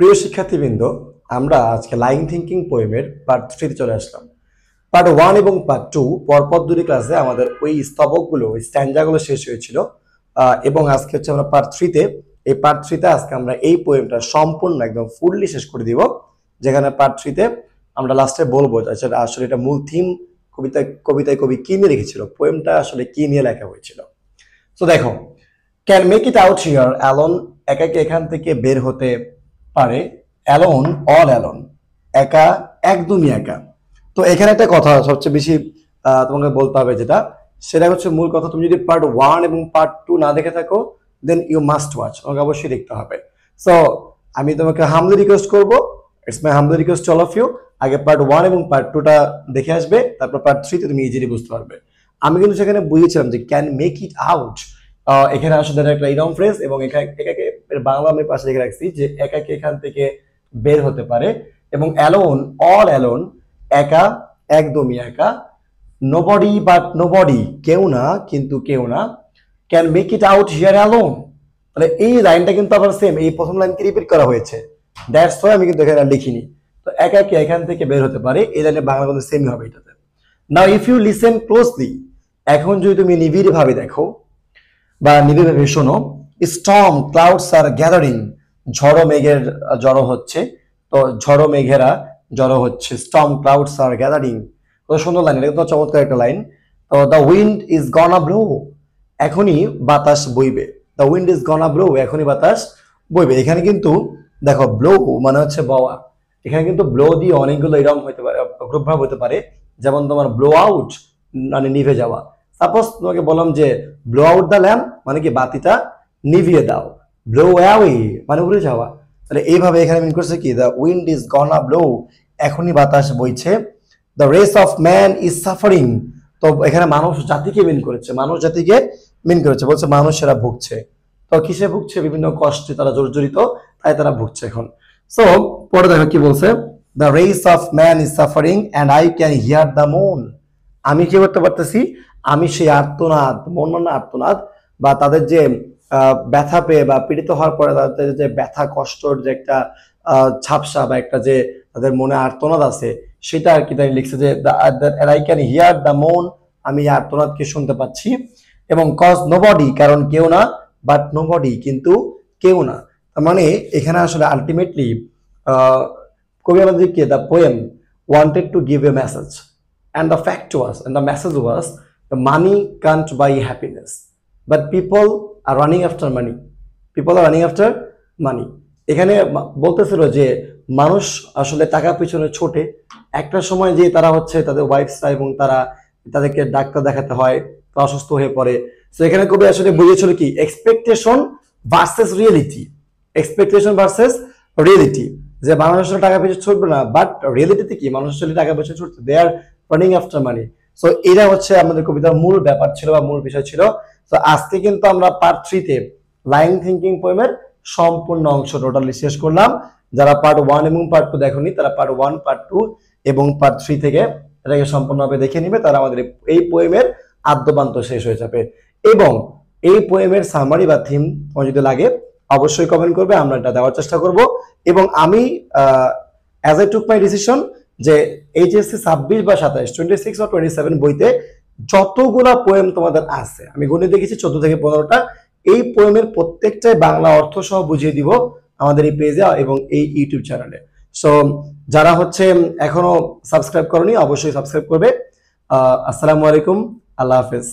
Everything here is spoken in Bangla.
প্রিয় শিক্ষার্থীবৃন্দ, আমরা আজকে লাইন থিঙ্কিং পোয়েমের পার্ট 3 তে চলে আসলাম। পার্ট 1 এবং পার্ট 2 পরপর দুটি ক্লাসে আমাদের ওই স্তবকগুলো, ওই স্ট্যান্ডাগুলো শেষ হয়েছিল, এবং আজকে হচ্ছে আমরা পার্ট 3 তে। এই পার্ট 3 তে আজকে আমরা এই পোয়েমটা সম্পূর্ণ একদম ফুললি শেষ করে দিব, যেখানে পার্ট 3 তে আমরা লাস্টে বলবো আসলে এটা মূল থিম, কবিতায় কবি কি নিয়ে লিখেছিল, পোয়েমটা আসলে কি নিয়ে লেখা হয়েছিল। তো দেখো, can make it out here alone, একাকে এখান থেকে বের হতে পারে, অ্যালোন অল অ্যালোন, একা একদমই একা। তো এখানে একটা কথা সবচেয়ে বেশি তোমাকে বলতে হবে, সেটা হচ্ছে মূল কথা। তুমি যদি পার্ট 1 এবং পার্ট 2 না দেখে থাকো, দেন ইউ মাস্ট ওয়াচ, তোমাকে অবশ্যই দেখতে হবে। সো আমি তোমাকে হামলি রিকোয়েস্ট করবো, it's my humbly request to all of you, আগে পার্ট 1 এবং পার্ট 2টা দেখে আসবে, তারপর পার্ট 3 তে তুমি ইজিলি বুঝতে পারবে। আমি কিন্তু সেখানে বুঝেছিলাম যে ক্যান মেক ইট আউট, এখানে আসলে একটা ইডম ফ্রেজ, এবং একাকে বাংলা আমি পাশে লিখে রাখছি যে একাকে এখান থেকে বের হতে পারে, এবং অ্যালোন অল অ্যালোন, একা একদমই একা, নোবডি বাট নোবডি, কেউ না কিন্তু কেউ না, can make it out here alone. তাহলে এই লাইনটা কিন্তু আবার সেম, এই প্রথম লাইনকে রিপিট করা হয়েছে, দ্যাটস ওয়াই আমি কিন্তু এখানে লিখিনি। তো একাকে এখান থেকে বের হতে পারে, এই লাইনে বাংলা কিন্তু সেমই হবে এটাতে। Now if you listen closely, এখন যদি তুমি নিবিড় ভাবে দেখো বা নিবিড়ভাবে শোনো, স্টর্ম ক্লাউডস আর গ্যাদারিং, ঝড়ো মেঘের জড়ো হচ্ছে, তো ঝড়ো মেঘেরা জড়ো হচ্ছে, স্টর্ম ক্লাউডস আর গ্যাদারিং, কত সুন্দর লাইন, এটা তো চমৎকার একটা লাইন। তো দ্য উইন্ড ইজ গনা ব্লো, এখনই বাতাস বইবে, দ্য উইন্ড ইজ গনা ব্লো, এখনই বাতাস বইবে। এখানে কিন্তু দেখো, ব্লো মানে হচ্ছে বওয়া, এখানে কিন্তু ব্লো দিয়ে অনেকগুলো এরকম হতে পারে, গ্রুপ ভাব হতে পারে, যেমন তোমার ব্লো আউট মানে নিভে যাওয়া। সাপোজ তোমাকে বললাম যে ব্লো আউট দ্য ল্যাম্প মানে কি বাতিটা নিভিয়ে দাও, ব্লো অ্যাওয়ে মানে উড়ে যাওয়া। তাহলে এইভাবে এখানে মিন করছে কি, দ্য উইন্ড ইজ গনা ব্লো, এখনই বাতাস বইছে, the race of man is suffering, তো এখানে মানুষ জাতিকে মিন করেছে, মানুষ জাতিকে মিন করেছে, বলছে মানুষেরা ভুগছে। তো কিসে ভুগছে? বিভিন্ন কষ্টে তারা জর্জরিত, তাই তারা ভুগছে এখন। সো পরে দেখো কি বলছে, the race of man is suffering and I can here the মোন, আমি কি করতে পারতেছি, আমি সেই আর্তনাদ, মন মানে আর্তনাদ, বা তাদের যে ব্যথা পেয়ে বা পীড়িত হওয়ার পরে তাদের যে ব্যথা কষ্টর যে একটা ঝাপসা বা একটা যে তাদের মনে আর্তনাদ আছে, সেটা আর কি তাই লিখছে যে আই ক্যান হিয়ার দ্য মোন, আমি আর্তনাদকে শুনতে পাচ্ছি, এবং কজ নোবডি, কারণ কেউ না, বাট নোবডি কিন্তু কেউ না। তার মানে এখানে আসলে আলটিমেটলি কবি আমাদেরকে, the poem wanted to give a message, and the fact was and the message was, the money can't buy happiness, but people are running after money, people are running after money। এখানে বলতেছিল যে মানুষ আসলে টাকা পিছনে ছোটে, একটা সময় যে তারা হচ্ছে তাদের ওয়াইফসরা এবং তাদেরকে ডাক্তার দেখাতে হয়, অসুস্থ হয়ে পড়ে। তো এখানে কবি আসলে বুঝিয়েছিল কি, expectation versus reality, expectation versus reality, যে মানুষ আসলে টাকা পিছনে ছুটবে না, বাট রিয়েলিটিতে কি, মানুষ আসলে টাকা পিছনে ছুটছে, দে আর রানিং আফটার মানি। সো এটা হচ্ছে আমাদের কবিতার মূল ব্যাপার ছিল বা মূল বিষয় ছিল। তো আজকে কিন্তু আমরা পার্ট 3 তে লাইন থিঙ্কিং পোয়েমের সম্পূর্ণ অংশ টোটালি শেষ করলাম। যারা পার্ট 1 এবং পার্ট 2 দেখোনি, তারা পার্ট 1, পার্ট 2 এবং পার্ট 3 থেকে এটাকে সম্পূর্ণভাবে দেখে নিবে, তারা আমাদের এই পোয়েমের আদ্যপান্ত শেষ হয়ে যাবে। এবং এই পোয়েমের সামারি বা থিম তোমার যদি লাগে, অবশ্যই কমেন্ট করবে, আমরা এটা দেওয়ার চেষ্টা করব। এবং আমি as I took my decision, যে এইচএসসি 26 বা 27, 26 বা 27 বইতে যতগুলা পোয়েম তোমাদের আছে, আমি গুনে দেখেছি 14 থেকে 15টা, এই পোয়েমের প্রত্যেকটাই বাংলা অর্থ সহ বুঝিয়ে দিব আমাদের এই পেজে এবং এই ইউটিউব চ্যানেলে। সো যারা হচ্ছে এখনো সাবস্ক্রাইব করনি, অবশ্যই সাবস্ক্রাইব করবে। আসসালামু আলাইকুম, আল্লাহ হাফেজ।